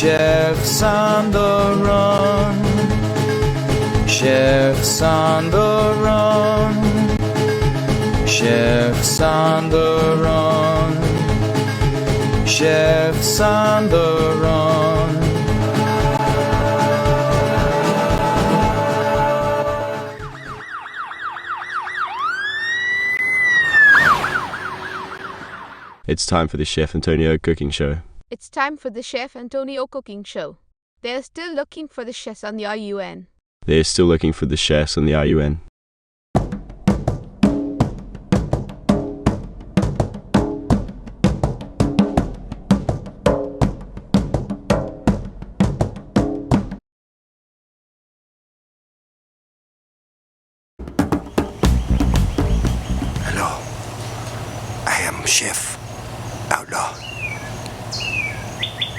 Chefs on the run. Chefs on the run. Chefs on the run. Chefs on the run. It's time for the Chef Antonio cooking show. It's time for the Chef Antonio cooking show. They're still looking for the chefs on the RUN. They're still looking for the chefs on the RUN. Hello. I am Chef Outlaw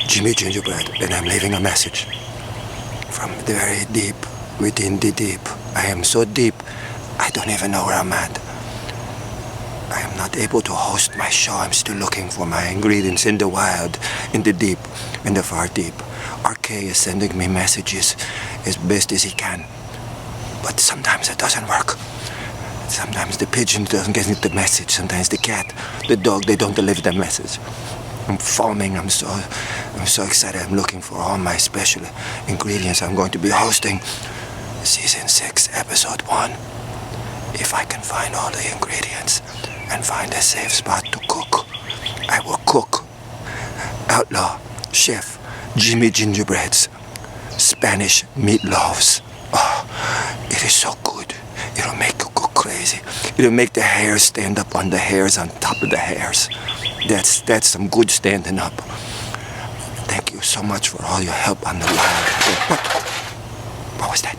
Jimmy Gingerbread, and I'm leaving a message from the very deep within the deep. I am so deep, I don't even know where I'm at. I am not able to host my show. I'm still looking for my ingredients in the wild, in the deep, in the far deep. R.K. is sending me messages as best as he can, but sometimes it doesn't work. Sometimes the pigeon doesn't get the message. Sometimes the cat, the dog, they don't deliver the message. I'm foaming. I'm so excited. I'm looking for all my special ingredients. I'm going to be hosting Season 6, Episode 1. If I can find all the ingredients and find a safe spot to cook, I will cook. Outlaw Chef Jimmy Gingerbread's Spanish meatloaves. Oh, it is so good. It'll make you go crazy. It'll make the hairs stand up on the hairs on top of the hairs. That's some good standing up. Thank you so much for all your help on the line. What was that?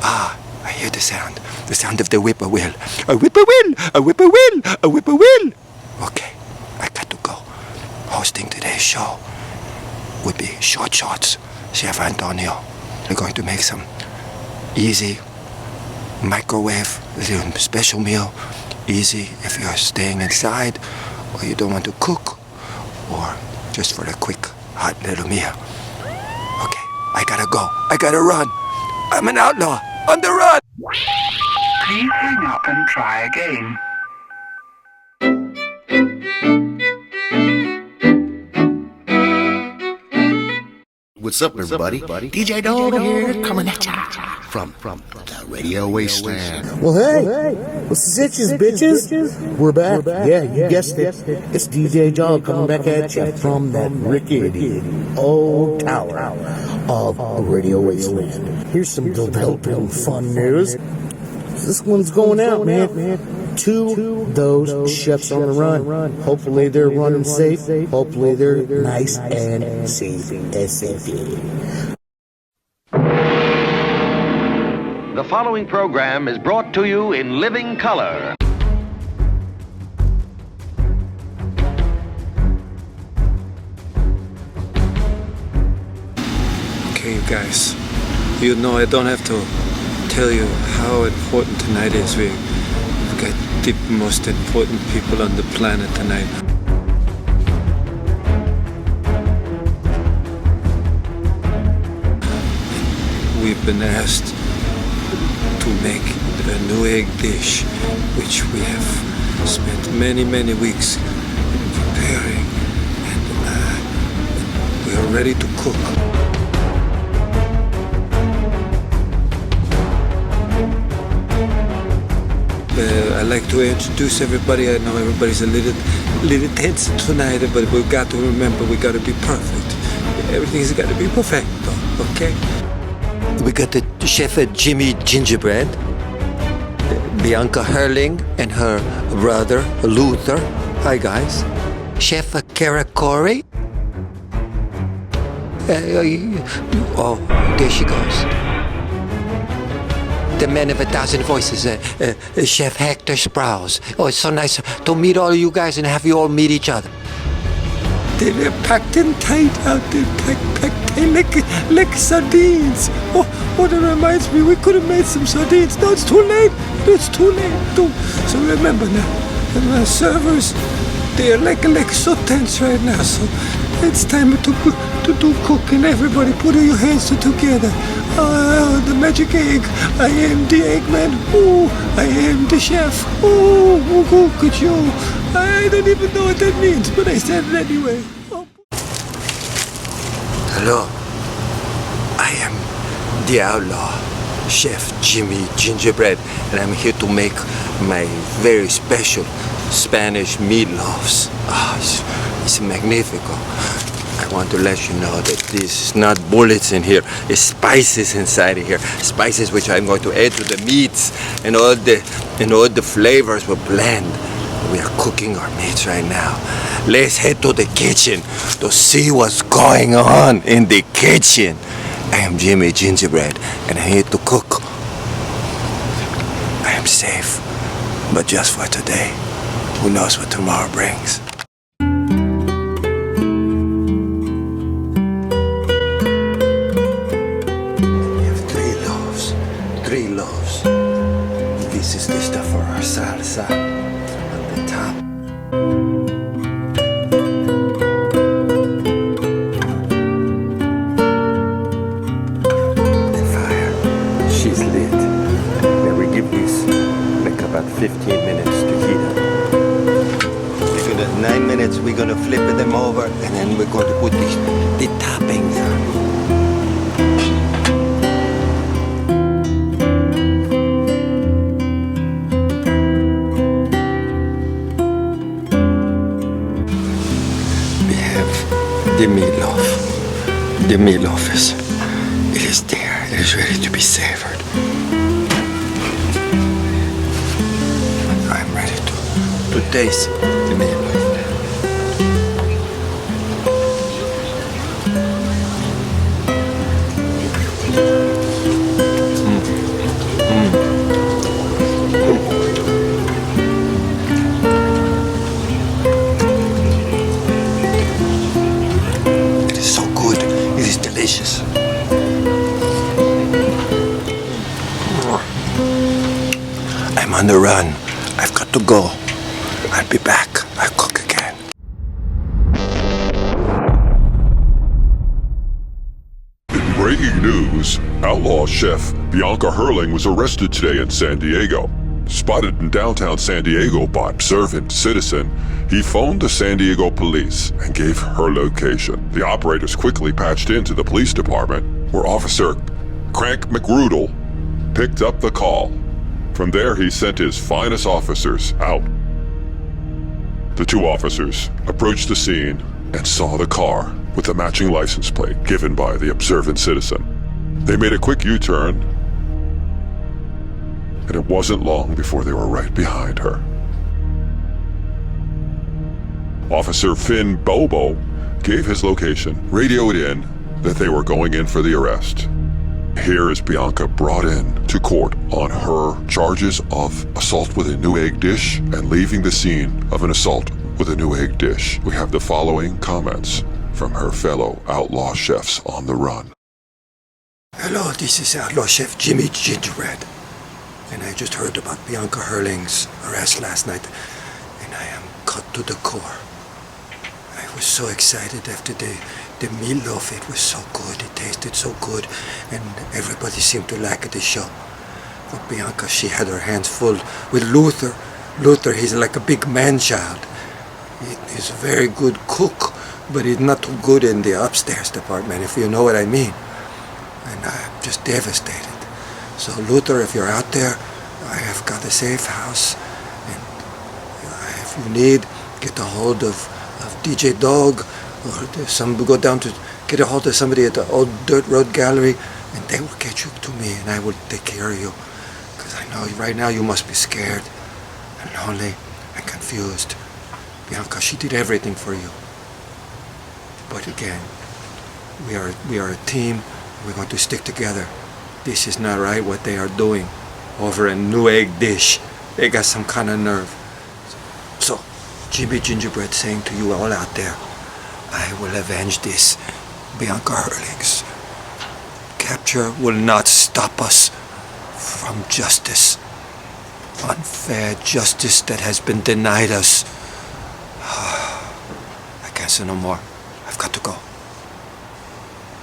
Ah, I hear the sound. The sound of the whippoorwill. A whippoorwill! A whippoorwill! A whippoorwill! Okay, I got to go. Hosting today's show would be Short Shorts, Chef Antonio. We're going to make some easy microwave little special meal. Easy if you're staying inside or you don't want to cook, or just for a quick hot little meal. Okay, I gotta go. I gotta run. I'm an outlaw on the run. Please hang up and try again. What's up, everybody? DJ Dog here, coming at ya from the Radio Wasteland. Well, hey, what's the stitches, bitches? We're back. Yeah, you guessed it. It's DJ Dog coming back at you from that rickety old tower of the Radio Wasteland. Here's some developing fun news. This one's going out, man. To those chefs on the run. Hopefully they're running safe. Hopefully they're nice and safe. The following program is brought to you in living color. Okay, you guys. You know I don't have to tell you how important tonight is. We've got the most important people on the planet tonight. We've been asked to make a new egg dish, which we have spent many weeks preparing, and we are ready to cook. I'd like to introduce everybody. I know everybody's a little tense tonight, but we've got to remember we got to be perfect. Everything's got to be perfecto, okay? We got the chef Jimmy Gingerbread, Bianca Herling and her brother Luther. Hi guys. Chef Karakori. Oh, there she goes. The man of 1,000 voices, Chef Hector Sprouls. Oh, it's so nice to meet all of you guys and have you all meet each other. They're packed in tight out there, packed tight like sardines. Oh, that reminds me, we could have made some sardines. No, it's too late. It's too late. So remember now, and the servers, they're like so tense right now. So It's time to do cooking. Everybody put your hands together. The magic egg. I am the Eggman. Oh, I am the chef. Oh, look at you. I don't even know what that means, but I said it anyway. Oh. Hello. I am the outlaw, Chef Jimmy Gingerbread, and I'm here to make my very special Spanish meatloafs. It's magnifico. I want to let you know that this is not bullets in here, it's spices inside of here. Spices which I'm going to add to the meats, and all the flavors will blend. We are cooking our meats right now. Let's head to the kitchen to see what's going on in the kitchen. I am Jimmy Gingerbread, and I'm here to cook. I am safe, but just for today. Who knows what tomorrow brings? We have 3 loaves. 3 loaves. This is the stuff for our salsa on the top. The fire, she's lit. Then we give this like about 15 minutes to heat up. 9 minutes, we're gonna flip them over, and then we're going to put the toppings on. We have the meatloaf. The meatloaf is there. It is ready to be savored. I'm ready to taste the meatloaf. Delicious. I'm on the run. I've got to go. I'll be back. I'll cook again. In breaking news, outlaw chef Bianca Hurling was arrested today in San Diego. Spotted in downtown San Diego by observant citizen, he phoned the San Diego police and gave her location. The operators quickly patched into the police department, where Officer Crank McRoodle picked up the call. From there, he sent his finest officers out. The 2 officers approached the scene and saw the car with the matching license plate given by the observant citizen. They made a quick U-turn, and it wasn't long before they were right behind her. Officer Finn Bobo gave his location, radioed in that they were going in for the arrest. Here is Bianca brought in to court on her charges of assault with a new egg dish and leaving the scene of an assault with a new egg dish. We have the following comments from her fellow outlaw chefs on the run. Hello, this is outlaw chef Jimmy Gingerbread. And I just heard about Bianca Hurling's arrest last night, and I am cut to the core. I was so excited after the meatloaf. It was so good, it tasted so good, and everybody seemed to like the show. But Bianca, she had her hands full with Luther. Luther, he's like a big man-child. He's a very good cook, but he's not too good in the upstairs department, if you know what I mean. And I'm just devastated. So Luther, if you're out there, I have got a safe house, and if you need, get a hold of DJ Dog, or go down to get a hold of somebody at the old Dirt Road Gallery, and they will get you to me, and I will take care of you. Because I know right now you must be scared, and lonely, and confused. Bianca, she did everything for you. But again, we are a team. We're going to stick together. This is not right what they are doing over a new egg dish. They got some kind of nerve. So, Jimmy Gingerbread saying to you all out there, I will avenge this. Bianca Hurling's capture will not stop us from justice. Unfair justice that has been denied us. I can't say no more. I've got to go.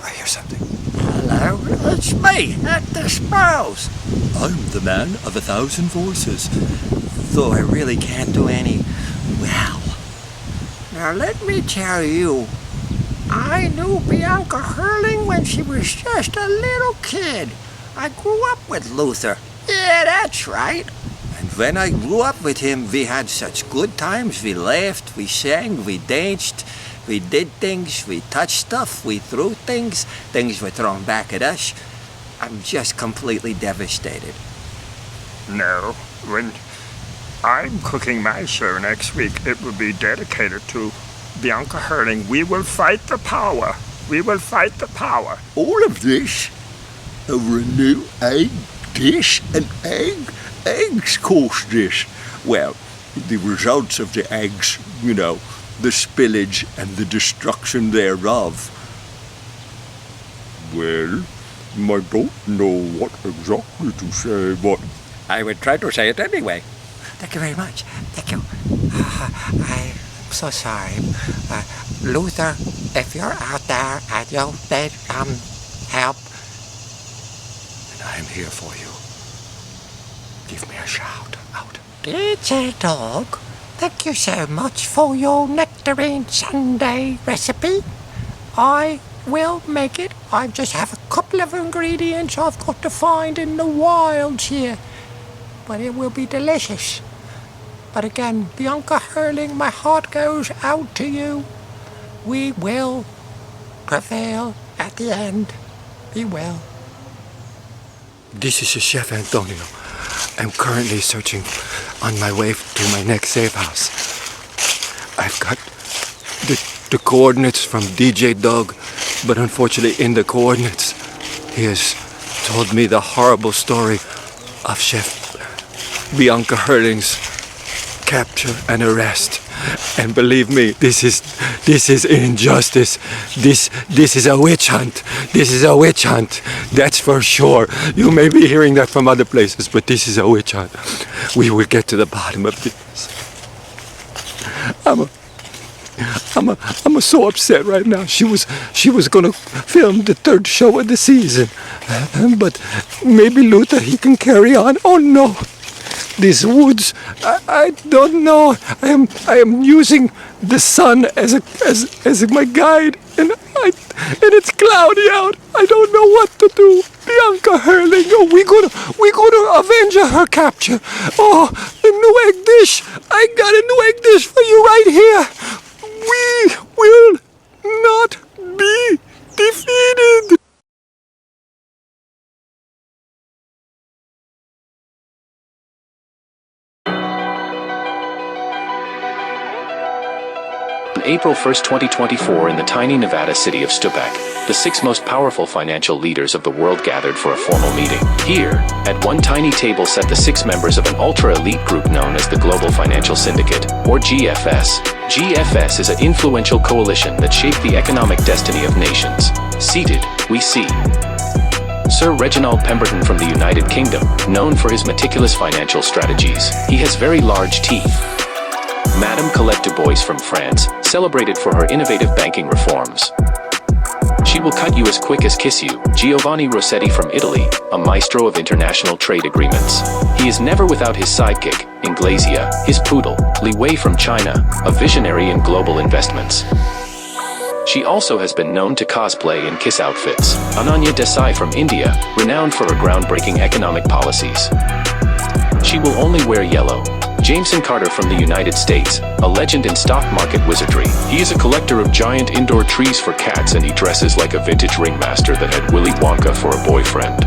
I hear something. Hello, it's me, Hector Sprouls. I'm the man of 1,000 voices, though I really can't do any well. Now let me tell you, I knew Bianca Hurling when she was just a little kid. I grew up with Luther. Yeah, that's right. And when I grew up with him, we had such good times. We laughed, we sang, we danced, we did things, we touched stuff, we threw things. Things were thrown back at us. I'm just completely devastated. No, when I'm cooking my show next week, it will be dedicated to Bianca Hurling. We will fight the power. We will fight the power. All of this over a new egg dish? An eggs course dish. Well, the results of the eggs, you know, the spillage and the destruction thereof. Well, I don't know what exactly to say, but I would try to say it anyway. Thank you very much. Thank you. I'm so sorry. Luther, if you're out there and you need help, then I'm here for you. Give me a shout out. DJ Dog, thank you so much for your nectarine sundae recipe. I will make it. I just have a couple of ingredients I've got to find in the wilds here. But it will be delicious. But again, Bianca Hurling, my heart goes out to you. We will prevail at the end. Be well. This is your Chef Antonio. I'm currently searching on my way to my next safe house. I've got the coordinates from DJ Dog, but unfortunately in the coordinates, he has told me the horrible story of Chef Bianca Hurling's capture and arrest. And believe me, this is injustice. This is a witch hunt. This is a witch hunt. That's for sure. You may be hearing that from other places, but this is a witch hunt. We will get to the bottom of this. I'm so upset right now. She was gonna film the 3rd show of the season, but maybe Luther, he can carry on. Oh no. These woods, I don't know. I am using the sun as my guide, and it's cloudy out. I don't know what to do. Bianca Hurling, we gonna avenge her capture. Oh, the new egg dish. I got a new egg dish for you right here. We will not be defeated. April 1st, 2024, in the tiny Nevada city of Stupak, the 6 most powerful financial leaders of the world gathered for a formal meeting. Here, at one tiny table sat the 6 members of an ultra-elite group known as the Global Financial Syndicate, or GFS. GFS is an influential coalition that shaped the economic destiny of nations. Seated, we see Sir Reginald Pemberton from the United Kingdom, known for his meticulous financial strategies. He has very large teeth. Madame Colette Dubois from France, celebrated for her innovative banking reforms. She will cut you as quick as kiss you. Giovanni Rossetti from Italy, a maestro of international trade agreements. He is never without his sidekick, Inglesia, his poodle. Li Wei from China, a visionary in global investments. She also has been known to cosplay in kiss outfits. Ananya Desai from India, renowned for her groundbreaking economic policies. She will only wear yellow. Jameson Carter from the United States, a legend in stock market wizardry. He is a collector of giant indoor trees for cats, and he dresses like a vintage ringmaster that had Willy Wonka for a boyfriend.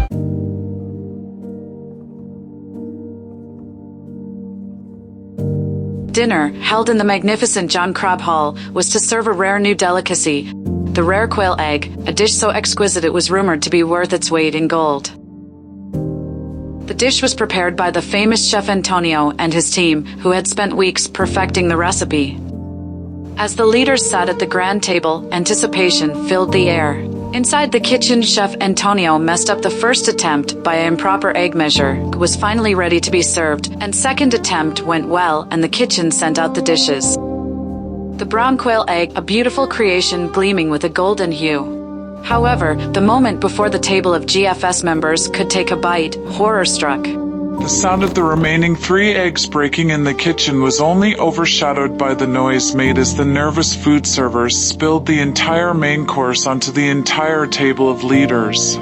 Dinner, held in the magnificent John Crab Hall, was to serve a rare new delicacy, the rare quail egg, a dish so exquisite it was rumored to be worth its weight in gold. The dish was prepared by the famous Chef Antonio and his team, who had spent weeks perfecting the recipe. As the leaders sat at the grand table, anticipation filled the air. Inside the kitchen, Chef Antonio messed up the first attempt by an improper egg measure, was finally ready to be served, and second attempt went well and the kitchen sent out the dishes. The brown quail egg, a beautiful creation gleaming with a golden hue. However, the moment before the table of GFS members could take a bite, horror struck. The sound of the remaining 3 eggs breaking in the kitchen was only overshadowed by the noise made as the nervous food servers spilled the entire main course onto the entire table of leaders.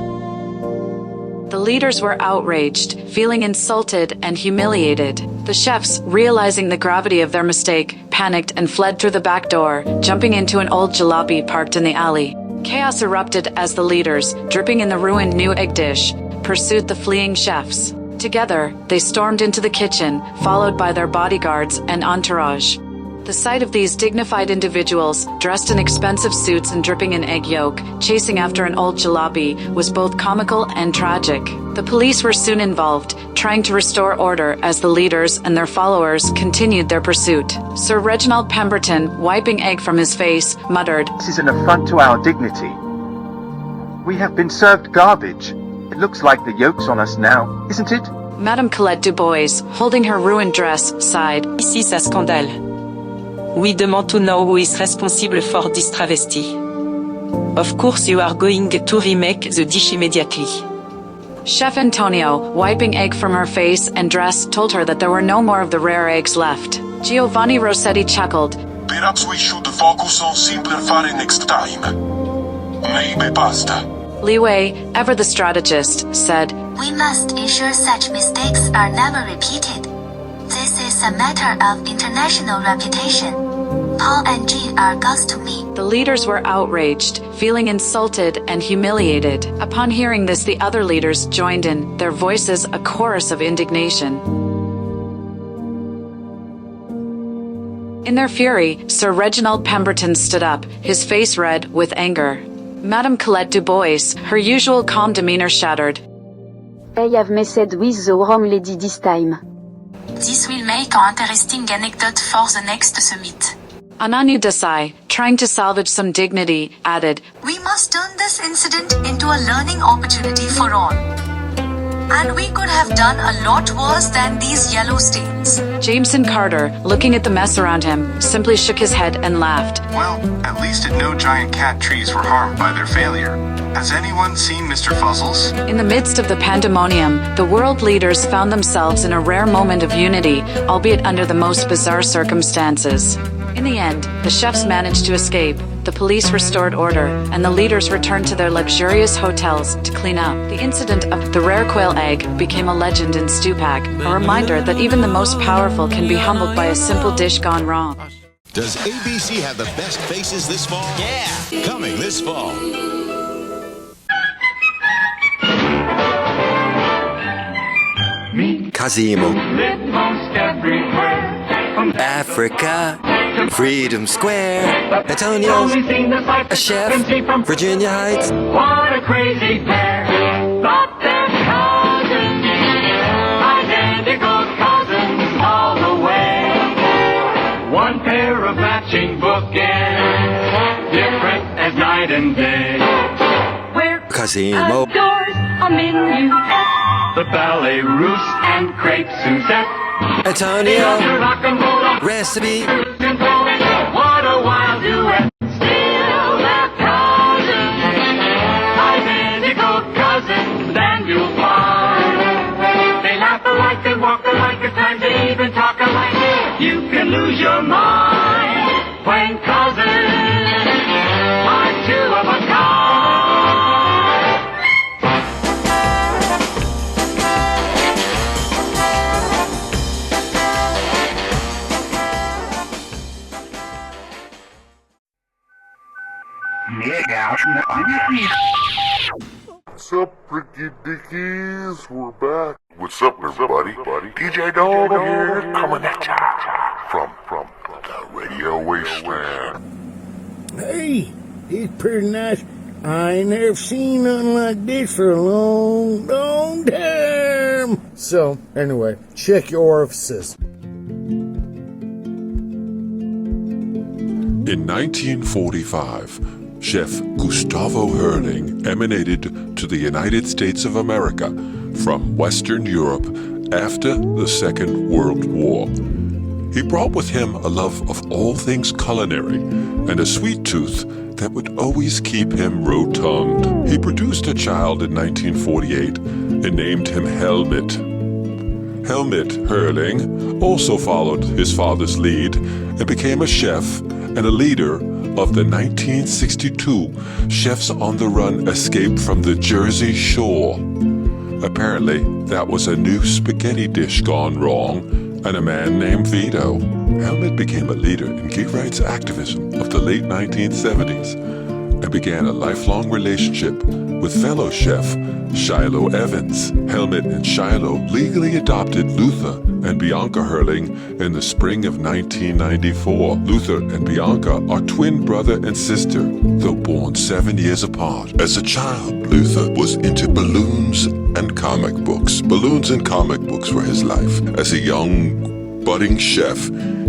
The leaders were outraged, feeling insulted and humiliated. The chefs, realizing the gravity of their mistake, panicked and fled through the back door, jumping into an old jalopy parked in the alley. Chaos erupted as the leaders, dripping in the ruined new egg dish, pursued the fleeing chefs. Together, they stormed into the kitchen, followed by their bodyguards and entourage. The sight of these dignified individuals, dressed in expensive suits and dripping in egg yolk, chasing after an old jalopy, was both comical and tragic. The police were soon involved, trying to restore order as the leaders and their followers continued their pursuit. Sir Reginald Pemberton, wiping egg from his face, muttered, "This is an affront to our dignity. We have been served garbage. It looks like the yolk's on us now, isn't it?" Madame Colette Dubois, holding her ruined dress, sighed. Ici, c'est scandale. We demand to know who is responsible for this travesty. Of course you are going to remake the dish immediately. Chef Antonio, wiping egg from her face and dress, told her that there were no more of the rare eggs left. Giovanni Rossetti chuckled. "Perhaps we should focus on simplifying next time. Maybe pasta." Li Wei, ever the strategist, said, "We must ensure such mistakes are never repeated. This is a matter of international reputation. Paul and Jean are gods to me." The leaders were outraged, feeling insulted and humiliated. Upon hearing this, the other leaders joined in, their voices a chorus of indignation. In their fury, Sir Reginald Pemberton stood up, his face red with anger. Madame Colette Dubois, her usual calm demeanor shattered. "I have messed with the wrong lady this time. This will make an interesting anecdote for the next summit." Ananu Desai, trying to salvage some dignity, added, "We must turn this incident into a learning opportunity for all. And we could have done a lot worse than these yellow stains." Jameson Carter, looking at the mess around him, simply shook his head and laughed. "Well, at least no giant cat trees were harmed by their failure. Has anyone seen Mr. Fuzzles?" In the midst of the pandemonium, the world leaders found themselves in a rare moment of unity, albeit under the most bizarre circumstances. In the end, the chefs managed to escape, the police restored order, and the leaders returned to their luxurious hotels to clean up. The incident of the rare quail egg became a legend in Stupak, a reminder that even the most powerful can be humbled by a simple dish gone wrong. Does ABC have the best faces this fall? Yeah! Coming this fall. Kazimo, Africa, Freedom Square, Antonio, a chef, Virginia Heights. What a crazy pair, but they're cousins, identical cousins all the way. One pair of matching bookends, different as night and day. We're Kazimo, outdoors, a menu, the ballet russe and crepe Suzette. Antonio, recipe. What a wild duet. Still they're cousins, identical cousins, and you'll find they laugh alike, they walk alike, at times they even talk alike. You can lose your mind when cousins are two of a kind. What's up, Ricky Dickies? We're back. What's up, everybody? DJ Dog here, coming at ya from the Radio Wasteland. Hey, it's pretty nice. I ain't never seen nothing like this for a long time. So, anyway, check your orifices. In 1945, Chef Gustavo Herrling emanated to the United States of America from Western Europe after the Second World War. He brought with him a love of all things culinary and a sweet tooth that would always keep him rotund. He produced a child in 1948 and named him Helmut. Helmut Hurling also followed his father's lead and became a chef and a leader of the 1962 Chefs on the Run Escape from the Jersey Shore. Apparently, that was a new spaghetti dish gone wrong, and a man named Vito. Helmut became a leader in gay rights activism of the late 1970s and began a lifelong relationship with fellow chef Shiloh Evans. Helmut and Shiloh legally adopted Luther and Bianca Hurling in the spring of 1994. Luther and Bianca are twin brother and sister, though born 7 years apart. As a child, Luther was into balloons and comic books. Balloons and comic books were his life. As a young, budding chef,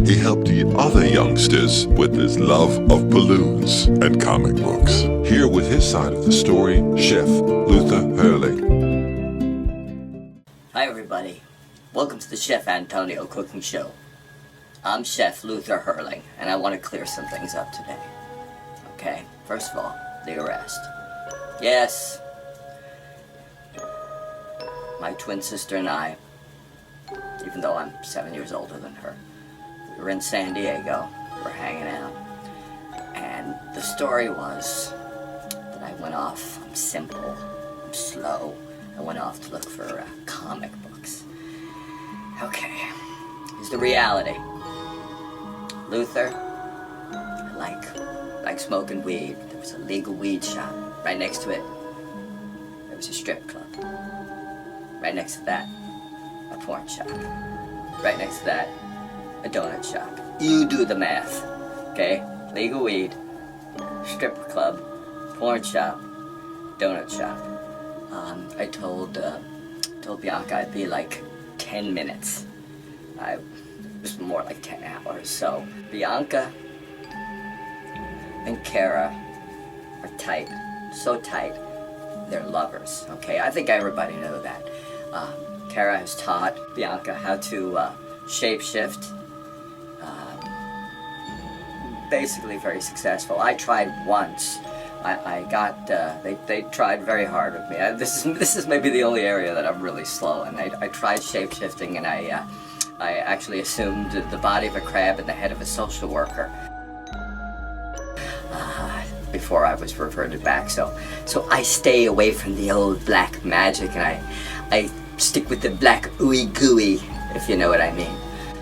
he helped the other youngsters with his love of balloons and comic books. Here with his side of the story, Chef Luther Hurling. Hi everybody, welcome to the Chef Antonio Cooking Show. I'm Chef Luther Hurling, and I want to clear some things up today. Okay, first of all, the arrest. Yes, my twin sister and I, even though I'm 7 years older than her, we were in San Diego, we were hanging out, and the story was that I went off. I'm simple, I'm slow. I went off to look for comic books. Okay, here's the reality. Luther, I like smoking weed. There was a legal weed shop. Right next to it, there was a strip club. Right next to that, a porn shop. Right next to that, a donut shop. You do the math, okay? Legal weed, strip club, porn shop, donut shop. I told Bianca I'd be like 10 minutes. It was more like 10 hours. So Bianca and Kara are tight, so tight, they're lovers, okay? I think everybody knows that. Kara has taught Bianca how to shapeshift. Basically very successful. I tried once. They tried very hard with me. This is maybe the only area that I'm really slow in. I tried shapeshifting, and I actually assumed the body of a crab and the head of a social worker before I was reverted back. So I stay away from the old black magic, and I stick with the black ooey gooey, if you know what I mean.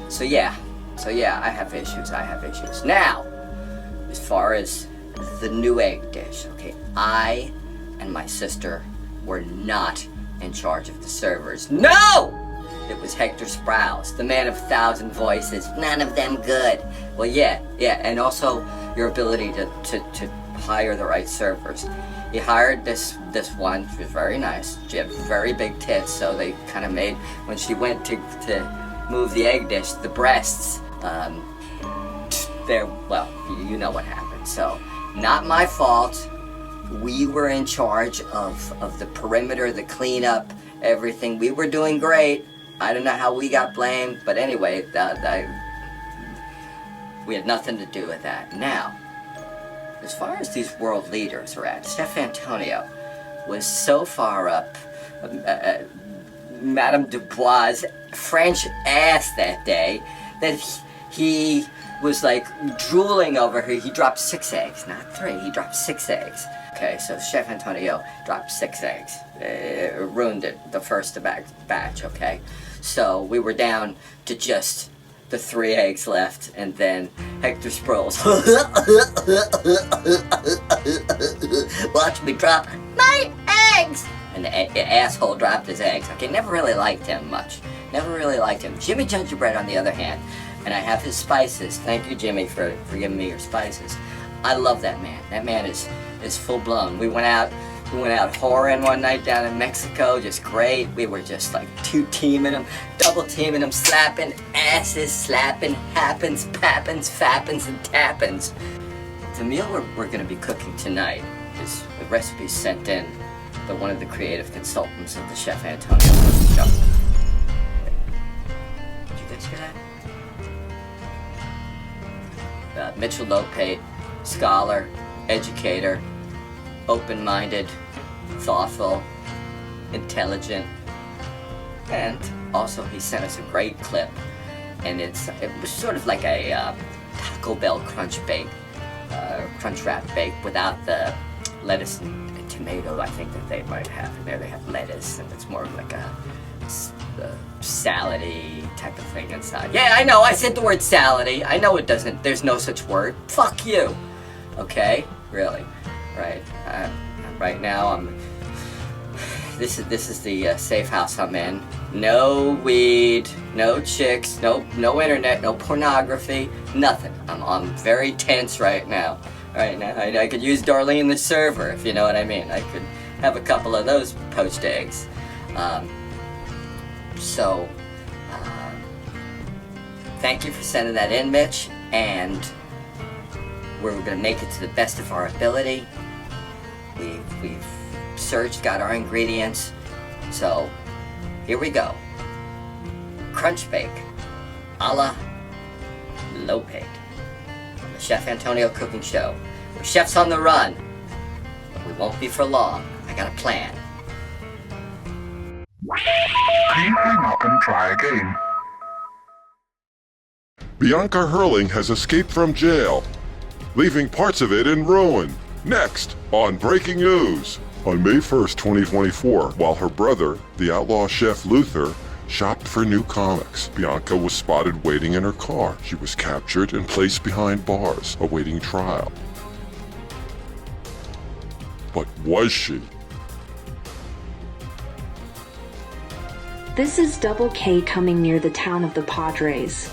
So yeah, I have issues. Now, as far as the new egg dish, okay, I and my sister were not in charge of the servers. No! It was Hector Sprouls, the man of 1,000 voices, none of them good. Well, yeah, and also your ability to hire the right servers. He hired this one, she was very nice. She had very big tits, so they kind of made, when she went to move the egg dish, the breasts, well, you know what happened. So, not my fault. We were in charge of the perimeter, the cleanup, everything. We were doing great. I don't know how we got blamed, but anyway, we had nothing to do with that. Now, as far as these world leaders are at, Chef Antonio was so far up Madame Dubois' French ass that day that he was like drooling over her. He dropped 6 eggs, not 3. He dropped 6 eggs. Okay, so Chef Antonio dropped 6 eggs. It ruined it, the first batch, okay? So we were down to just the 3 eggs left, and then Hector Sprouls. Watch me drop my eggs! And the asshole dropped his eggs. Okay, never really liked him much. Never really liked him. Jimmy Gingerbread, on the other hand, and I have his spices. Thank you, Jimmy, for giving me your spices. I love that man. That man is full blown. We went out whoring one night down in Mexico, just great. We were just like teaming him, double teaming him, slapping asses, slapping happens, pappins, fappins, and tappins. The meal we're going to be cooking tonight is the recipe sent in by one of the creative consultants of the Chef Antonio Cooking Show. Did you guys hear that? Mitchell Lopate, scholar, educator, open-minded, thoughtful, intelligent, and also he sent us a great clip, and it was sort of like a Taco Bell crunch wrap bake without the lettuce and tomato I think that they might have in there. They have lettuce, and it's more of like a salad-y type of thing inside. Yeah, I know, I said the word salad-y. I know it doesn't, there's no such word. Fuck you. Okay? Really. Right. Right now, this is the safe house I'm in. No weed, no chicks, no internet, no pornography, nothing. I'm very tense right now. Right now, I could use Darlene the server, if you know what I mean. I could have a couple of those poached eggs. Thank you for sending that in, Mitch, and we're going to make it to the best of our ability. We've searched, got our ingredients, so here we go. Crunch bake, a la Lopate, on the Chef Antonio Cooking Show. We're chefs on the run, but we won't be for long. I got a plan. Please hang up and try again. Bianca Hurling has escaped from jail, leaving parts of it in ruin. Next on Breaking News. On May 1st, 2024, while her brother, the outlaw chef Luther, shopped for new comics, Bianca was spotted waiting in her car. She was captured and placed behind bars, awaiting trial. But was she? This is Double K coming near the town of the Padres.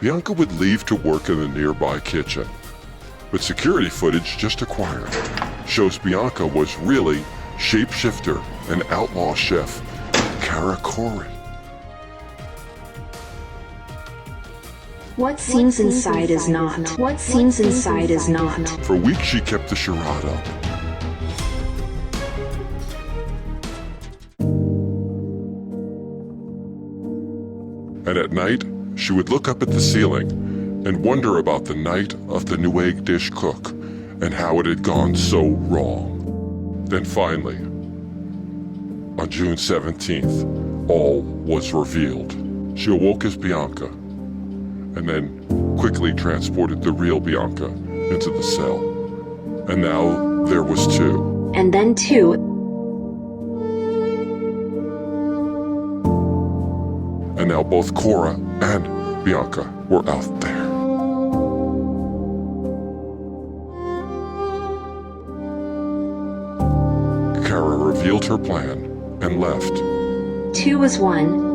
Bianca would leave to work in the nearby kitchen, but security footage just acquired shows Bianca was really shapeshifter and outlaw chef R.K. What seems inside is not. What seems inside is not. For weeks she kept the charade up. And at night, she would look up at the ceiling and wonder about the night of the Newegg dish cook and how it had gone so wrong. Then finally, on June 17th, all was revealed. She awoke as Bianca and then quickly transported the real Bianca into the cell. And now there was two. And then two. And now both Cora and Bianca were out there. Kara revealed her plan and left. Two was one.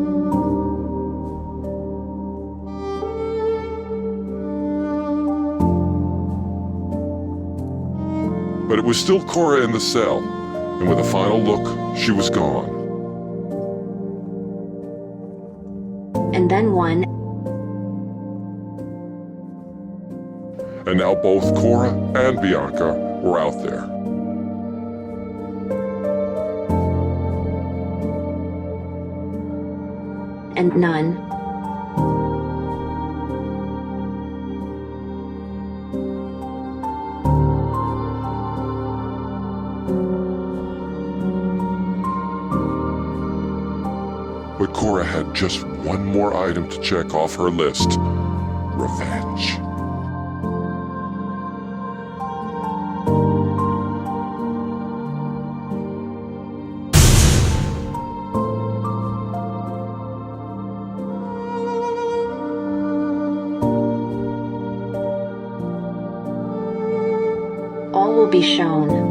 But it was still Cora in the cell, and with a final look, she was gone. And then one. And now both Cora and Bianca were out there. And none. But Cora had just one more item to check off her list: revenge. All will be shown.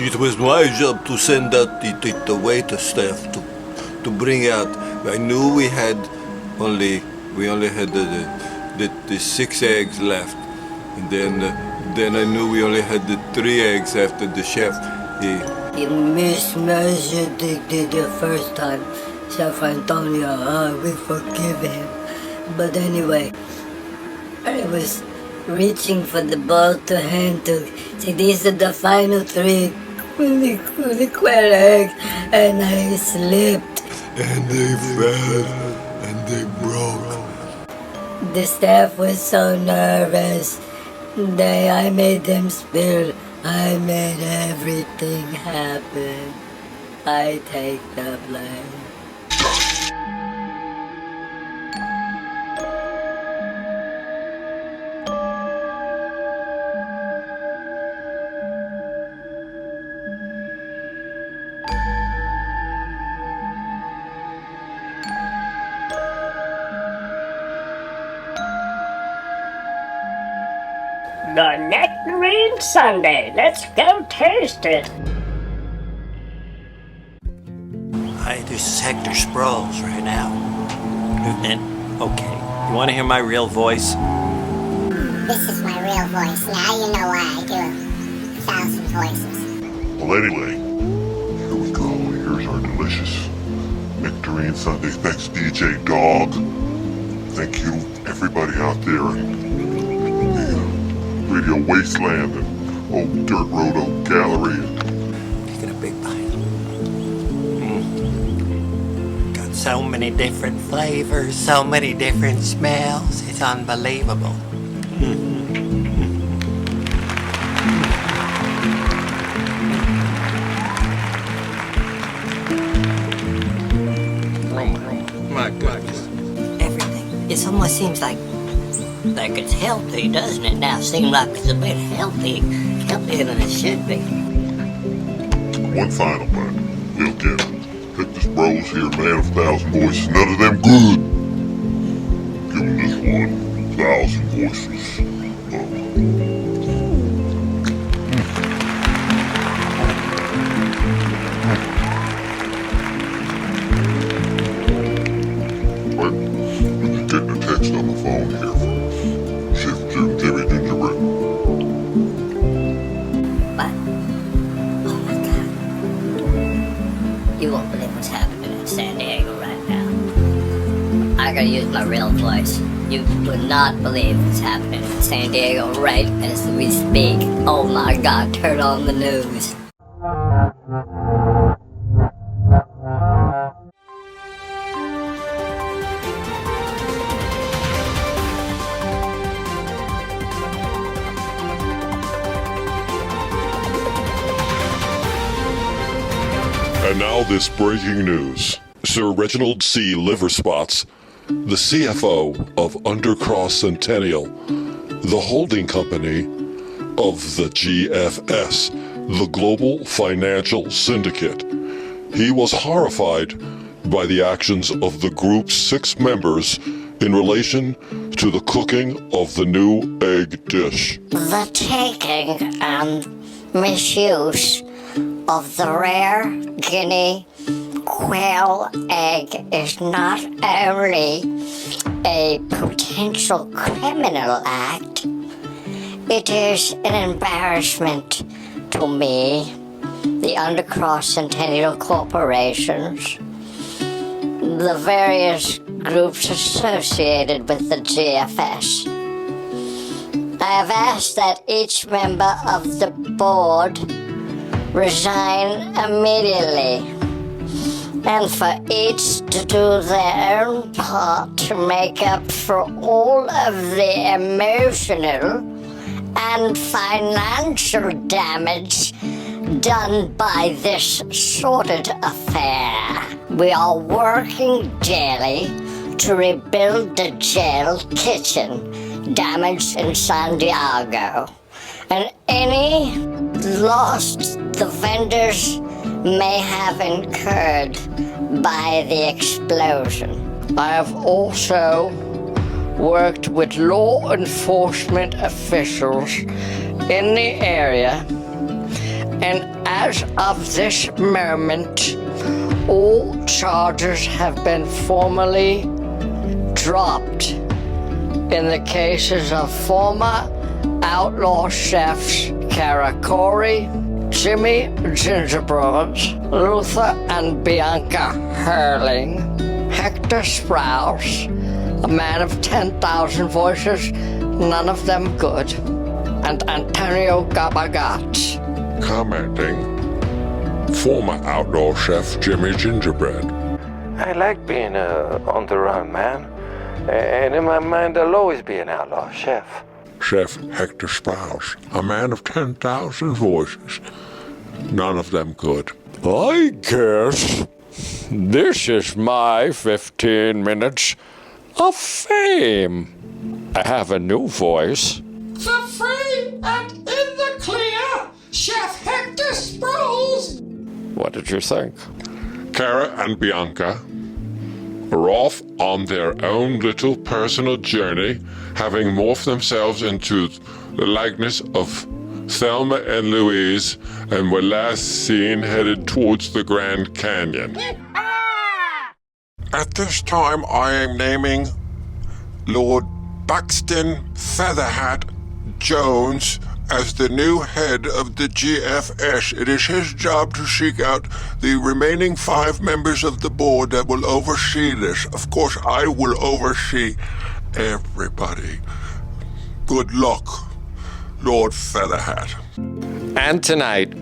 It was my job to send out the waiter staff to bring out. I knew we only had the 6 eggs left, and then I knew we only had the 3 eggs after the chef. You mismeasured the first time, Chef Antonio. We forgive him. But anyway, I was reaching for the ball to hand to say these are the final 3 quail eggs, and I slipped. And they fell, and they broke. The staff was so nervous. I made them spill. I made everything happen. I take the blame. The nectarine sundae. Let's go taste it. Hi, this is Hector Sprouls right now. And, okay, you want to hear my real voice? This is my real voice. Now you know why I do 1,000 voices. Well, anyway, here we go. Here's our delicious nectarine sundae. Thanks, DJ Dog. Thank you, everybody out there in Radio Wasteland and Old Dirt Road Oak Gallery. Taking a big bite. Got so many different flavors, so many different smells. It's unbelievable. My goodness. Everything. It almost seems like it's healthy, doesn't it? Now seems like it's a bit healthier than it should be. One final bite. We'll get it. Hector Sprouls here, man of 1,000 voices. None of them good. Give him this one. 1,000 voices. Getting a text on the phone here from Chef Jimmy Gingerbread. What? Oh my God. You won't believe what's happening in San Diego right now. I gotta use my real voice. You would not believe what's happening in San Diego right as we speak. Oh my God, turn on the news. And now this breaking news. Sir Reginald C. Liverspots, the CFO of Undercross Centennial, the holding company of the GFS, the Global Financial Syndicate. He was horrified by the actions of the group's 6 members in relation to the cooking of the new egg dish. The taking and misuse of the rare guinea quail egg is not only a potential criminal act, it is an embarrassment to me, the Undercross Centennial corporations, the various groups associated with the GFS. I have asked that each member of the board resign immediately, and for each to do their own part to make up for all of the emotional and financial damage done by this sordid affair. We are working daily to rebuild the jail kitchen damaged in San Diego, and any loss the vendors may have incurred by the explosion. I have also worked with law enforcement officials in the area And as of this moment, all charges have been formally dropped in the cases of former outlaw chefs Karakori, Jimmy Gingerbread, Luther and Bianca Hurling, Hector Sprouls, a man of 10,000 voices, none of them good, and Antonio Gabagat. Commenting, former outlaw chef Jimmy Gingerbread. I like being on the run, man. And in my mind, I'll always be an outlaw chef. Chef Hector Sprouls, a man of 10,000 voices, none of them good. I guess this is my 15 minutes of fame. I have a new voice. For free and in the clear, Chef Hector Sprouls. What did you think? Kara and Bianca are off on their own little personal journey, having morphed themselves into the likeness of Thelma and Louise, and were last seen headed towards the Grand Canyon. At this time, I am naming Lord Buxton Featherhat Jones as the new head of the GFS. It is his job to seek out the remaining 5 members of the board that will oversee this. Of course, I will oversee everybody. Good luck, Lord Featherhat. And tonight,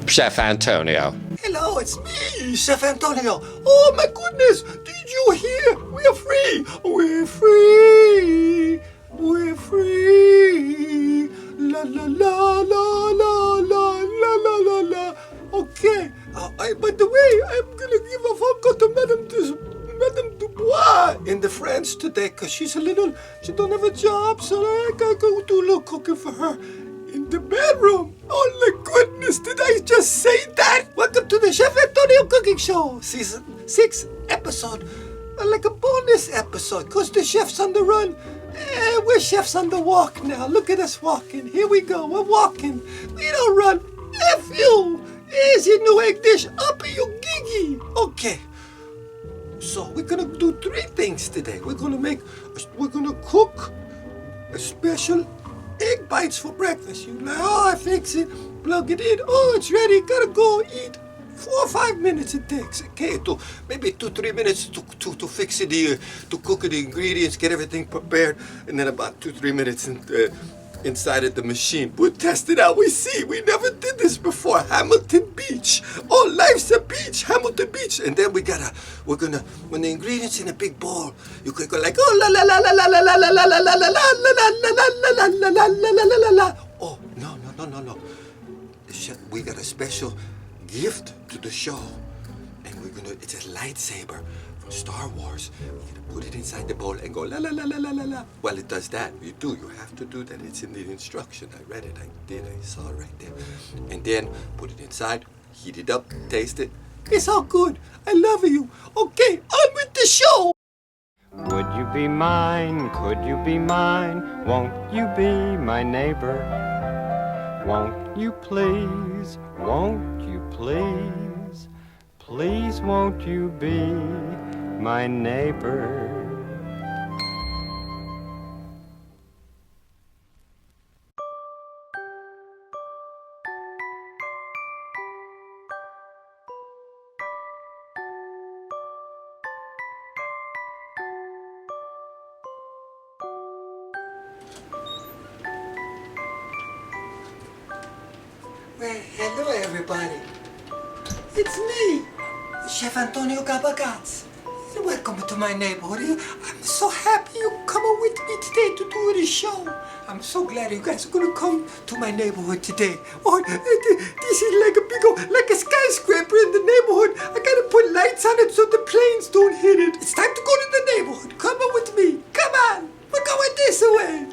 Chef Antonio. Hello, it's me, Chef Antonio. Oh my goodness, did you hear? We are free. We're free. We're free. La la la la la la la la la la. Okay. By the way, I'm gonna give a phone call to Madame Dubois in the France today, because she don't have a job, so I gotta go do a little cooking for her in the bedroom. Oh my goodness, did I just say that? Welcome to the Chef Antonio Cooking Show, Season 6, episode, like a bonus episode, because the chef's on the run. We're chefs on the walk now. Look at us walking. Here we go. We're walking. We don't run. F you. Here's your new egg dish. Up you giggy. Okay. So we're gonna do 3 things today. We're gonna cook a special egg bites for breakfast. You're like, oh, I fix it. Plug it in. Oh, it's ready. Gotta go eat. 4 or 5 minutes it takes. Okay, maybe 2-3 minutes to fix it, to cook the ingredients, get everything prepared, and then about 2-3 minutes inside of the machine. We'll test it out. We see. We never did this before. Hamilton Beach. Oh, life's a beach. Hamilton Beach. And then when the ingredients in a big bowl, you could go like, oh la la la la la la la la la la la la la la la la la la. Oh no. We got a special gift to the show, and it's a lightsaber from Star Wars. We're gonna put it inside the bowl and go la la la la la la la. Well, it does that. You have to do that. It's in the instruction. I read it. I saw it right there. And then put it inside, heat it up, taste it. It's all good. I love you. Okay, on with the show. Would you be mine? Could you be mine? Won't you be my neighbor? Won't you please? Won't you please? Please won't you be my neighbor? Well, hello everybody. It's me, Chef Antonio Gabagats. Welcome to my neighborhood. I'm so happy you come with me today to do the show. I'm so glad you guys are gonna come to my neighborhood today. Oh, this is like a skyscraper in the neighborhood. I gotta put lights on it so the planes don't hit it. It's time to go to the neighborhood. Come on with me. Come on. We're going this way.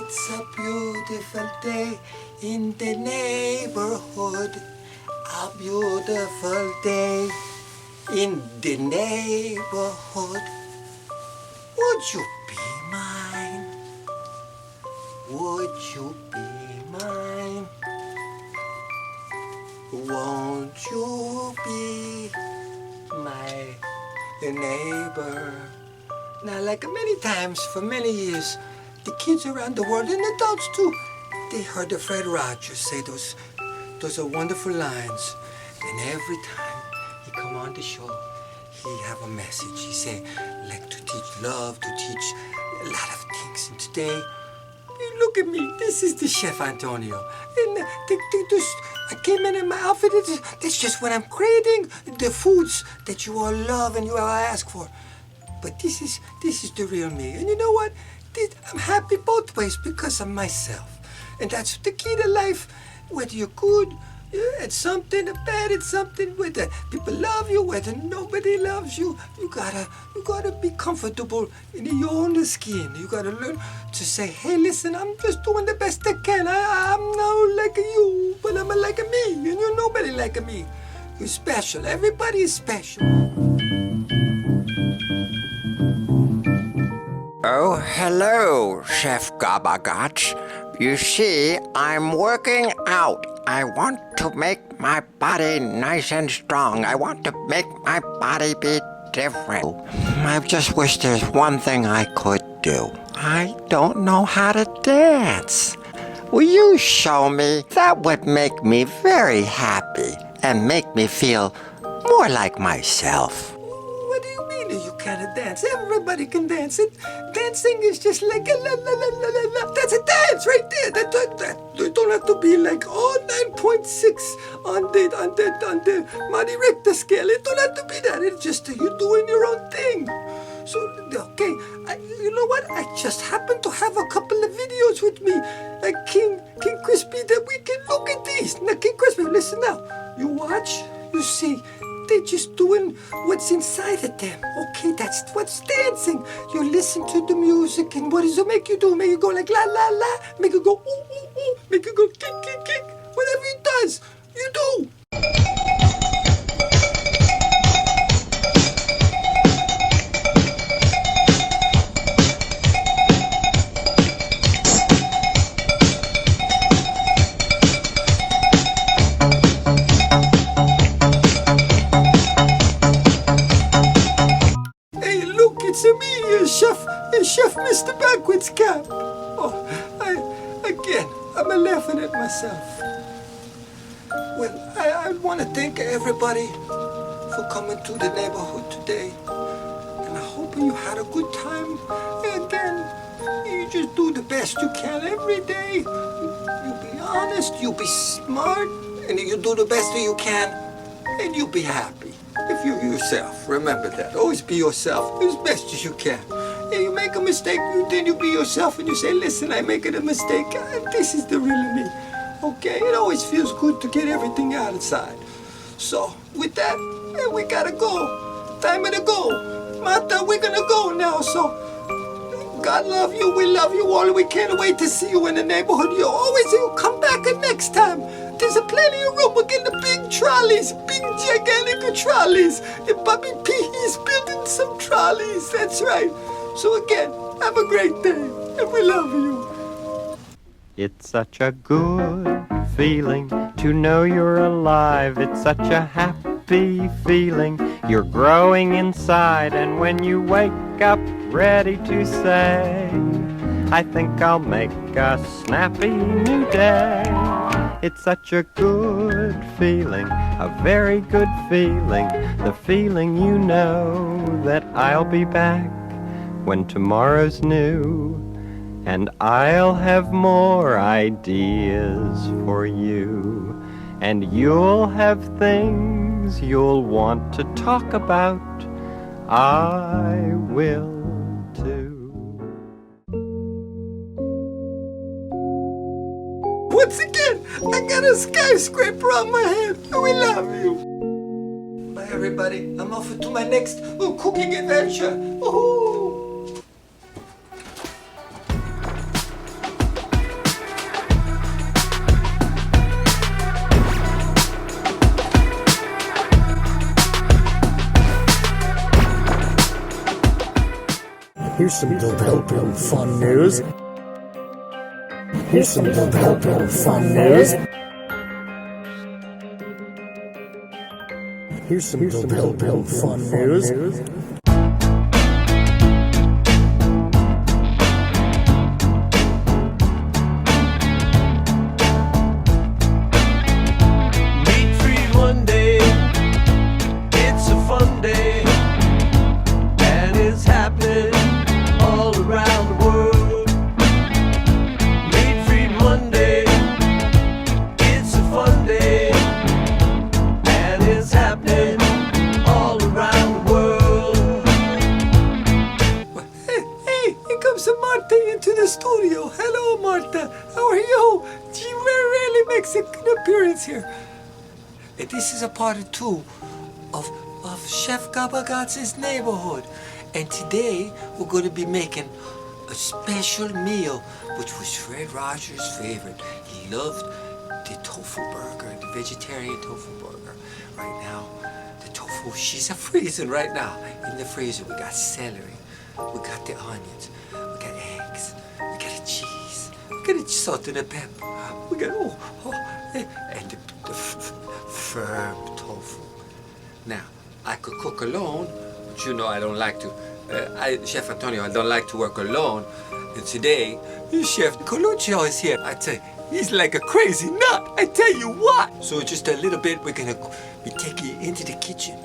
It's a beautiful day in the neighborhood. A beautiful day in the neighborhood. Would you be mine? Would you be mine? Won't you be my neighbor? Now, like many times for many years, the kids around the world, and adults too, they heard of Fred Rogers say those are wonderful lines. And every time he come on the show, he have a message. He say, like to teach love, to teach a lot of things. And today, you look at me, this is the Chef Antonio. And I came in my outfit, that's just what I'm creating, the foods that you all love and you all ask for. But this is the real me. And you know what? I'm happy both ways because I'm myself. And that's the key to life. Whether you're good at something or bad at something, whether people love you, whether nobody loves you, you gotta be comfortable in your own skin. You gotta learn to say, hey, listen, I'm just doing the best I can. I'm not like you, but I'm like me. And you're nobody like me. You're special. Everybody is special. Oh, hello, Chef Gabagach. You see, I'm working out. I want to make my body nice and strong. I want to make my body be different. I just wish there's one thing I could do. I don't know how to dance. Will you show me? That would make me very happy and make me feel more like myself. What do you mean you can't dance? Everybody can dance. Dancing is just like a la la la la la la. That's a dance right there. That you don't have to be like 9.6 on the Monty Richter scale. It don't have to be that. It's just you doing your own thing. So okay, you know what? I just happen to have a couple of videos with me, like King Crispy, that we can look at these. Now, King Crispy, listen now. You watch, you see. They're just doing what's inside of them. Okay, that's what's dancing. You listen to the music, and what does it make you do? Make you go like la la la, make you go ooh ooh ooh, make you go kick kick kick. Whatever it does, you do. It's Chef Mr. Backwards Cap. Oh, I'm laughing at myself. Well, I want to thank everybody for coming to the neighborhood today. And I hope you had a good time. And then you just do the best you can every day. You be honest, you be smart, and you do the best that you can, and you be happy. If you're yourself, remember that. Always be yourself as best as you can. And you make a mistake, then you be yourself and you say, listen, I made a mistake. This is the real me. Okay? It always feels good to get everything out inside. So, with that, we gotta go. Time to go. Martha, we're gonna go now. So, God love you. We love you all. We can't wait to see you in the neighborhood. You come back next time. There's plenty of room. We're getting the big trolleys, big gigantic trolleys. And Bobby P is building some trolleys. That's right. So again, have a great day, and we love you. It's such a good feeling to know you're alive. It's such a happy feeling. You're growing inside, and when you wake up ready to say, I think I'll make a snappy new day. It's such a good feeling, a very good feeling. The feeling you know that I'll be back when tomorrow's new, and I'll have more ideas for you, and you'll have things you'll want to talk about. I will too. Once again, I got a skyscraper on my head. We love you. Bye, everybody. I'm off to my next cooking adventure. Woohoo! Here's some developing fun news. Here's some developing fun news. Here's some developing fun news. Meat-free Monday, it's a fun day, and it's happening all around the world. Meat-free Monday, it's a fun day, and it's happening all around the world. Hey, here comes Marta into the studio. Hello, Marta. How are you? She very rarely makes an appearance here. This is a part 2 of Chef Gabagats' neighborhood. And today we're going to be making a special meal, which was Fred Rogers' favorite. He loved the tofu burger, the vegetarian tofu burger. Right now, the tofu, she's freezing right now. In the freezer, we got celery, we got the onions, we got eggs, we got the cheese, we got the salt and the pepper, we got, and the firm tofu. Now, I could cook alone, but you know I don't like to. Chef Antonio, I don't like to work alone. And today, Chef Coluccio is here. I tell you, he's like a crazy nut. I tell you what. So just a little bit, we're gonna be taking you into the kitchen.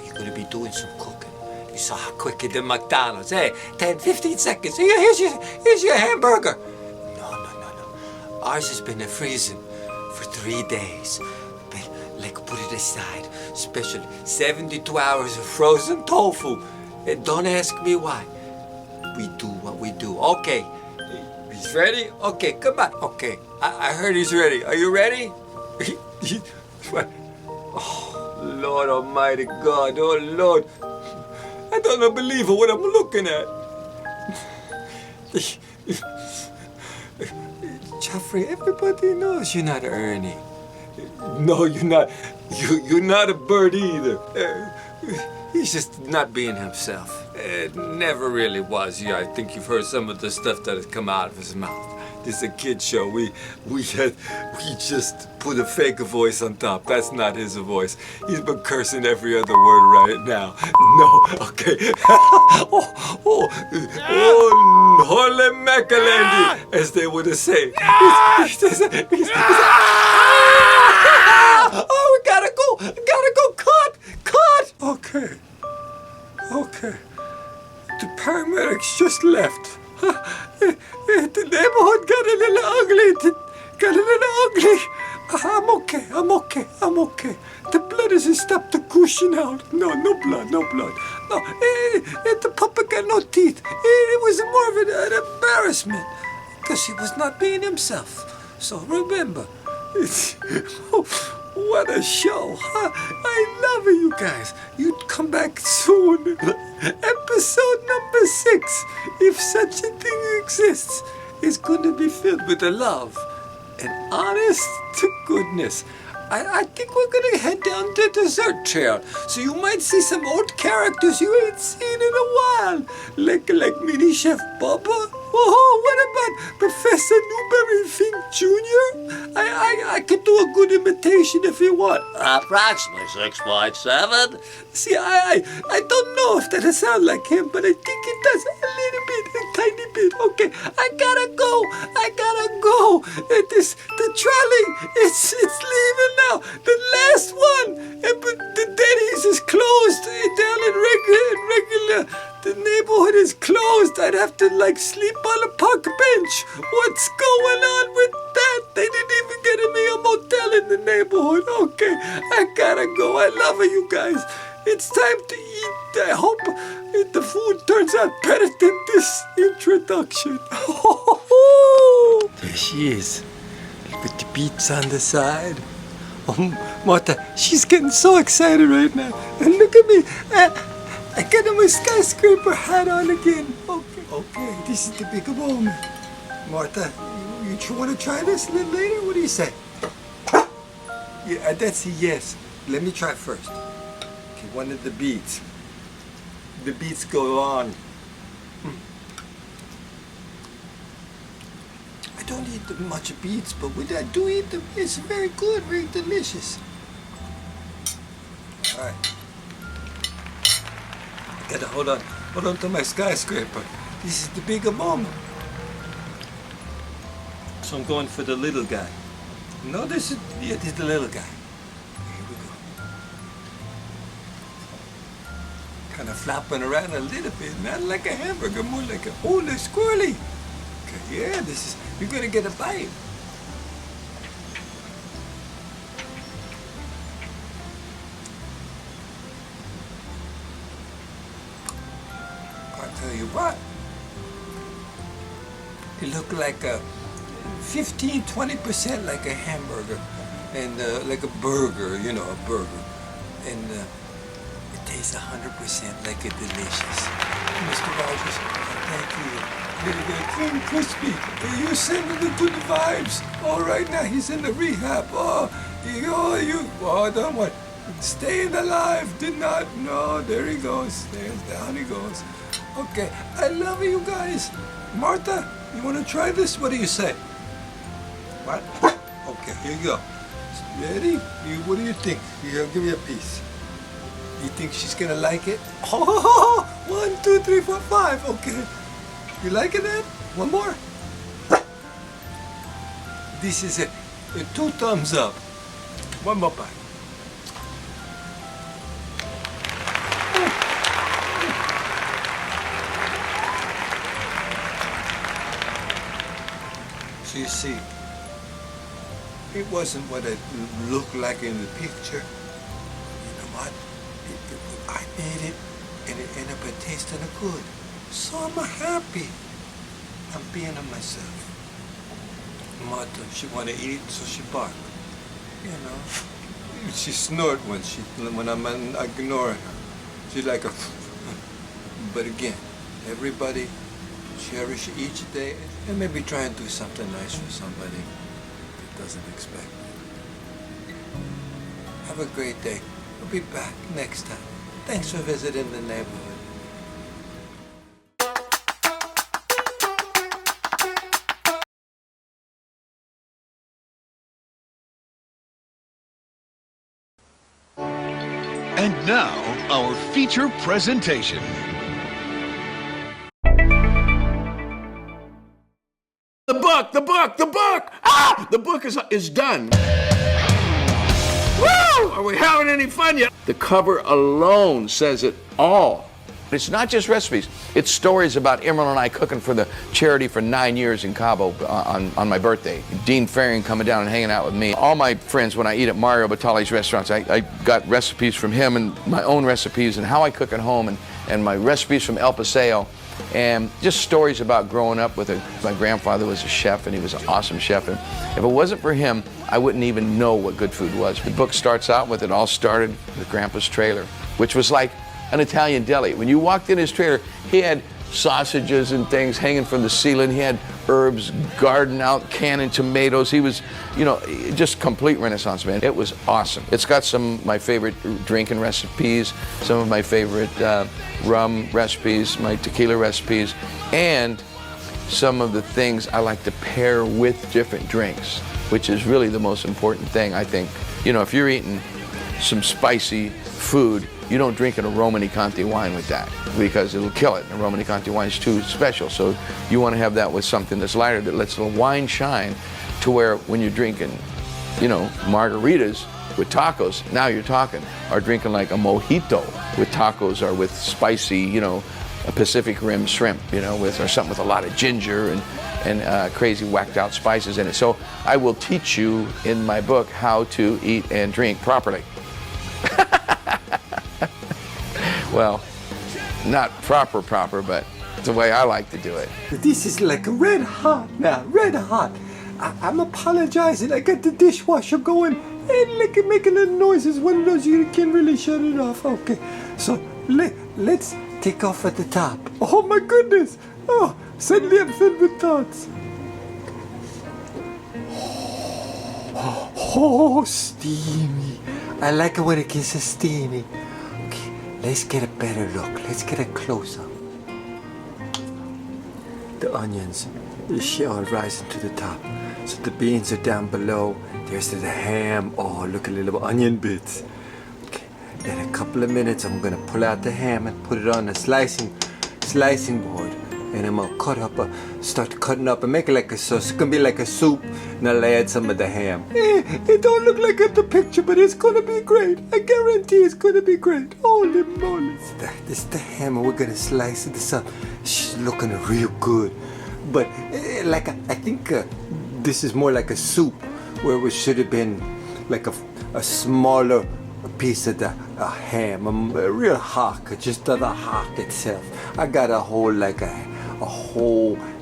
You're gonna be doing some cooking. You saw how quick it did McDonald's. Hey, 10, 15 seconds. Here's your hamburger. No. Ours has been freezing for 3 days. Put it aside. Special 72 hours of frozen tofu. And don't ask me why. We do what we do. Okay. He's ready? Okay, come on. Okay. I heard he's ready. Are you ready? Oh, Lord Almighty God. Oh, Lord. I don't believe what I'm looking at. Jeffrey, everybody knows you're not Ernie. No, you're not. You're not a bird either. He's just not being himself. It never really was. Yeah, I think you've heard some of the stuff that has come out of his mouth. This is a kid show. We just put a fake voice on top. That's not his voice. He's been cursing every other word right now. No, okay. Holy Makalandi, as they would say. Oh, we gotta go. Cut. Okay. The paramedics just left. The neighborhood got a little ugly. I'm okay. The blood has stopped the gushing out. No blood. No, the puppet got no teeth. It was more of an embarrassment because he was not being himself. So remember, what a show. I love you guys. You'd come back soon. Episode number 6, if such a thing exists, is going to be filled with the love and honest to goodness. I think we're going to head down the dessert trail, so you might see some old characters you ain't seen in a while, like Mini Chef Bubba. Oh, what about Professor Newberry Fink Jr.? I could do a good imitation if you want. Approximately 6.7. See, I don't know if that'll sound like him, but I think it does a tiny bit. Okay, I gotta go. The trolley, it's leaving now. The last one. But the Denny's is closed down in regular. The neighborhood is closed. I'd have to sleep on a park bench. What's going on with that? They didn't even get me a motel in the neighborhood. Okay, I gotta go. I love you guys. It's time to eat. I hope the food turns out better than this introduction. There she is, with the beets on the side. Oh, Martha, she's getting so excited right now. And look at me. I got my skyscraper hat on again. Okay, this is the big moment. Martha, you want to try this a little later? What do you say? Yeah, that's a yes. Let me try first. Okay, one of the beets. The beets go on. don't eat much beets, but when I do eat them, it's very good, very delicious. All right. Gotta hold on to my skyscraper. This is the bigger moment. So I'm going for the little guy. No, this is the little guy. Here we go. Kind of flopping around a little bit, not like a hamburger, more like a holy squirrely. Okay, yeah, you're gonna get a bite. I'll tell you what, it looked like a 15-20% like a hamburger and like a burger, you know, a burger. And it tastes 100% like a delicious. Mr. Rogers, thank you. Very clean, crispy. You're sending the good vibes. All right, now he's in the rehab. Oh, don't worry. Staying alive, did not, no, there he goes. There's down he goes. Okay, I love you guys. Martha, you want to try this? What do you say? What? Okay, here you go. Ready? What do you think? Here, give me a piece. You think she's gonna like it? Oh, 1, 2, 3, 4, 5. Okay. You like it, Ed? One more? This is it. 2 thumbs up. One more bite. So you see, it wasn't what it looked like in the picture. You know what? I made it, and it ended up tasting good. So I'm happy. I'm being myself. Martha, she want to eat, so she barked. You know, she snored when I'm ignoring her. She's like a. But again, everybody cherish each day and maybe try and do something nice for somebody that doesn't expect it. Have a great day. We'll be back next time. Thanks for visiting the neighborhood. And now, our feature presentation. The book! Ah! The book is done. Woo! Are we having any fun yet? The cover alone says it all. It's not just recipes. It's stories about Emerald and I cooking for the charity for 9 years in Cabo on my birthday. Dean Faring coming down and hanging out with me. All my friends, when I eat at Mario Batali's restaurants, I got recipes from him and my own recipes and how I cook at home and my recipes from El Paseo. And just stories about growing up with my grandfather was a chef, and he was an awesome chef. And if it wasn't for him, I wouldn't even know what good food was. The book starts out with, it all started with Grandpa's trailer, which was like an Italian deli. When you walked in his trailer, he had sausages and things hanging from the ceiling. He had herbs, garden out, canning tomatoes. He was, you know, just complete Renaissance man. It was awesome. It's got some of my favorite drinking recipes, some of my favorite rum recipes, my tequila recipes, and some of the things I like to pair with different drinks, which is really the most important thing, I think. You know, if you're eating some spicy food, you don't drink an Romani Conti wine with that because it'll kill it. And Romani Conti wine is too special. So you want to have that with something that's lighter that lets the wine shine to where when you're drinking, you know, margaritas with tacos, now you're talking, or drinking like a mojito with tacos or with spicy, you know, a Pacific Rim shrimp, you know, or something with a lot of ginger and crazy whacked out spices in it. So I will teach you in my book how to eat and drink properly. Well, not proper, but the way I like to do it. This is like red hot now, red hot. I'm apologizing. I got the dishwasher going and like making little noises. One of those you can't really shut it off. Okay, so let's take off at the top. Oh my goodness! Oh, suddenly I'm filled with thoughts. Oh, steamy. I like it when it gets steamy. Let's get a better look. Let's get a close-up. The onions. It's all rising to the top. So the beans are down below. There's the ham. Oh, look at the little onion bits. Okay. In a couple of minutes, I'm gonna pull out the ham and put it on a slicing board. And I'm gonna start cutting up and make it like a sauce. It's gonna be like a soup, and I'll add some of the ham. It don't look like at the picture, but it's gonna be great. I guarantee it's gonna be great. Holy moly! This is the ham, and we're gonna slice this up. She's looking real good, but I think this is more like a soup, where it should have been like a smaller piece of the ham, a real hock, just the hock itself. I got a whole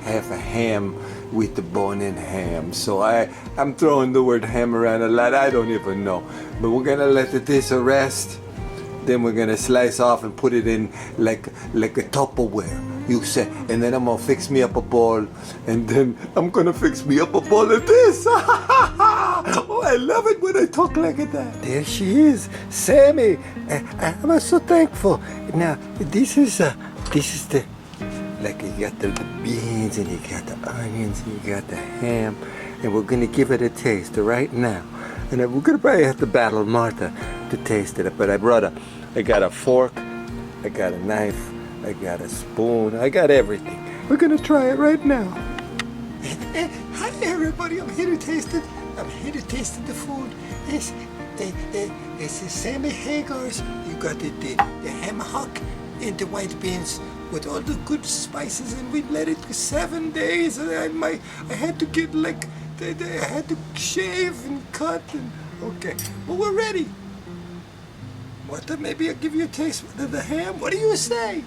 half a ham with the bone-in ham. So I'm throwing the word ham around a lot. I don't even know. But we're gonna let this rest. Then we're gonna slice off and put it in like a Tupperware. You said, and then I'm gonna fix me up a bowl, and then I'm gonna fix me up a bowl of this. Oh, I love it when I talk like that. There she is, Sammy. I'm so thankful. Now, this is the, like you got the beans, and you got the onions, and you got the ham, and we're gonna give it a taste right now. And we're gonna probably have to battle Martha to taste it, but I got a fork, I got a knife, I got a spoon, I got everything. We're gonna try it right now. Hi everybody, I'm here to taste it. I'm here to taste the food. It's Sammy Hagar's. You got the ham hock and the white beans with all the good spices, and we let it for 7 days. And I had to get I had to shave and cut. And okay, well we're ready. Martha, maybe I'll give you a taste of the ham. What do you say?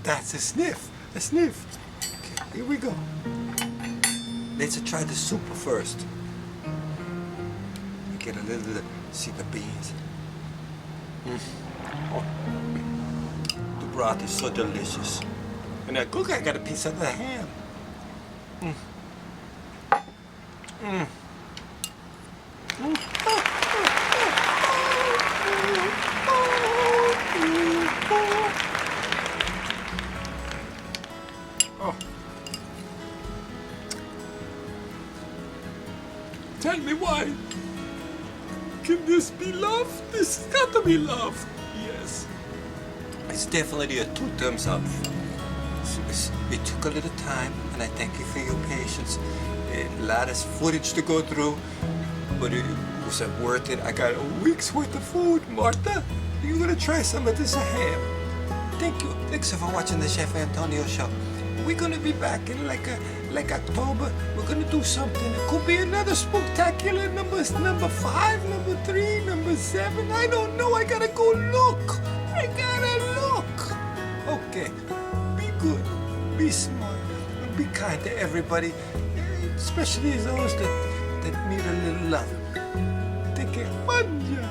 That's a sniff. A sniff. Okay, here we go. Let's try the soup first. Get a little, see the beans. Oh. The broth is so delicious. And I got a piece of the ham. Oh. Tell me why. Can this be love? This has got to be love. Yes. It's definitely a 2 thumbs up. It took a little time, and I thank you for your patience. A lot of footage to go through, but it was worth it. I got a week's worth of food. Martha, you gonna try some of this ham? Thank you. Thanks for watching the Chef Antonio show. We're gonna be back in like October. We're gonna do something. It could be another spectacular number 5, number 3, number 7. I don't know. I gotta go look. Okay. Be good. Be smart. And be kind to everybody, especially those that need a little love. Take care. Manja.